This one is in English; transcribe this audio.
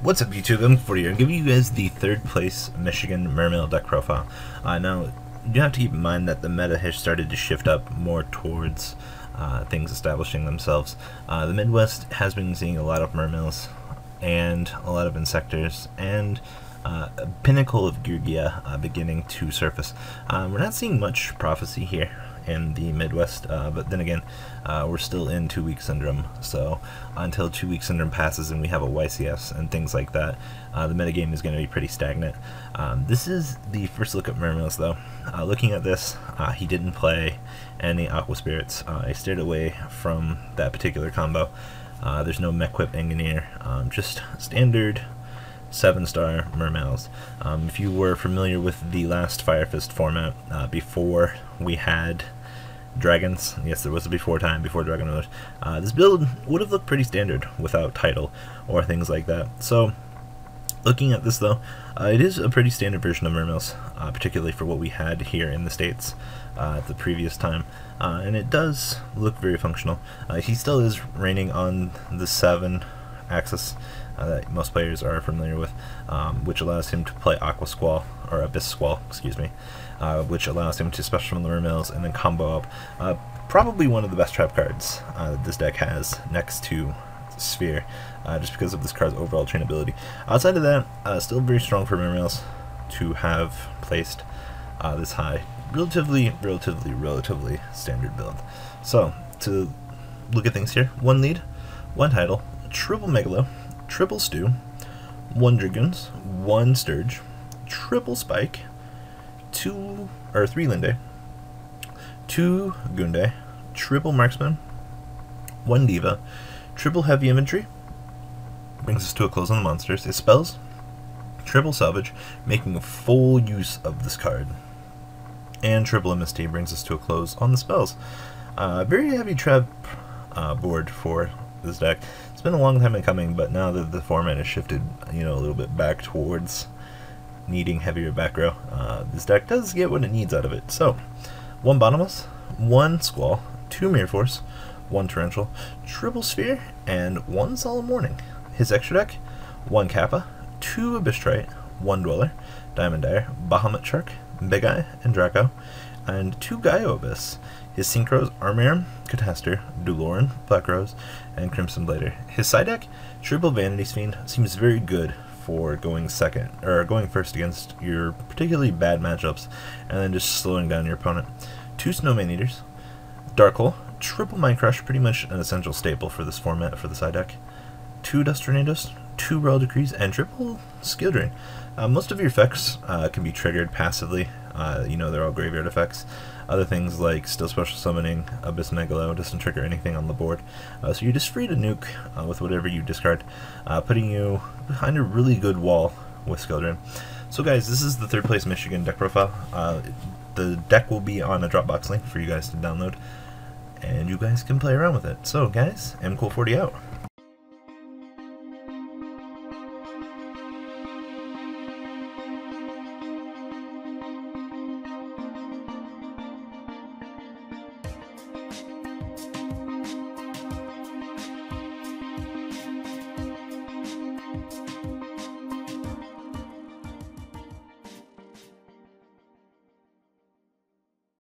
What's up YouTube, I'm for you. I'm giving you guys the third place Michigan Mermail deck profile. Now, you have to keep in mind that the meta has started to shift up more towards things establishing themselves. The Midwest has been seeing a lot of Mermails and a lot of Insectors and a pinnacle of Yugioh beginning to surface. We're not seeing much Prophecy here in the Midwest, but then again, we're still in 2 week syndrome, so until 2 week syndrome passes and we have a YCS and things like that, the metagame is going to be pretty stagnant. This is the first look at Mermails though. Looking at this, he didn't play any Aqua Spirits. I steered away from that particular combo. There's no Mech-Whip Engineer, just standard 7-star Mermails. If you were familiar with the last Fire Fist format, before we had dragons, yes, there was a before time, before Dragon Rollers, this build would have looked pretty standard without title or things like that. So, looking at this though, it is a pretty standard version of Mermails, particularly for what we had here in the States at the previous time, and it does look very functional. He still is reigning on the 7 axis that most players are familiar with, which allows him to play Aqua Squall, or Abyss Squall, excuse me, which allows him to special summon the Mermails and then combo up. Probably one of the best trap cards that this deck has, next to Sphere, just because of this card's overall trainability. Outside of that, still very strong for Mermails to have placed this high. Relatively standard build. So, to look at things here, 1 lead, 1 title, triple Megalo, triple Stew, 1 Dragoons, 1 Sturge, triple Spike, 3 Linde, 2 Gunde, triple Marksman, 1 Diva, triple Heavy Infantry, brings us to a close on the monsters. His spells, triple Salvage, making full use of this card, and triple MST brings us to a close on the spells. Very heavy trap board for this deck. It's been a long time in coming, but now that the format has shifted, a little bit back towards needing heavier back row, this deck does get what it needs out of it. So, 1 Bottomless, 1 Squall, 2 Mirror Force, 1 Torrential, triple Sphere, and 1 Solemn Warning. His extra deck, 1 Kappa, 2 Abyss Trite, 1 Dweller, Diamond Dire, Bahamut Shark, Big Eye, and Draco, and 2 Gaio Abyss. His Synchros, Armiram, Catastor, Dueling, Black Rose, and Crimson Blader. His side deck, triple Vanity's Fiend, seems very good for going first against your particularly bad matchups, and then just slowing down your opponent. 2 Snowman Eaters, Dark Hole, triple Mind Crush, pretty much an essential staple for this format for the side deck. 2 Dust Tornadoes, 2 Royal Decrees, and triple Skill Drain. Most of your effects can be triggered passively. They're all graveyard effects. Other things like Still Special Summoning, Abyss Megalo doesn't trigger anything on the board. So you're just free to nuke with whatever you discard, putting you behind a really good wall with Skill Drain. So guys, this is the 3rd place Michigan deck profile. The deck will be on a Dropbox link for you guys to download, and you guys can play around with it. So guys, mkohl40 out.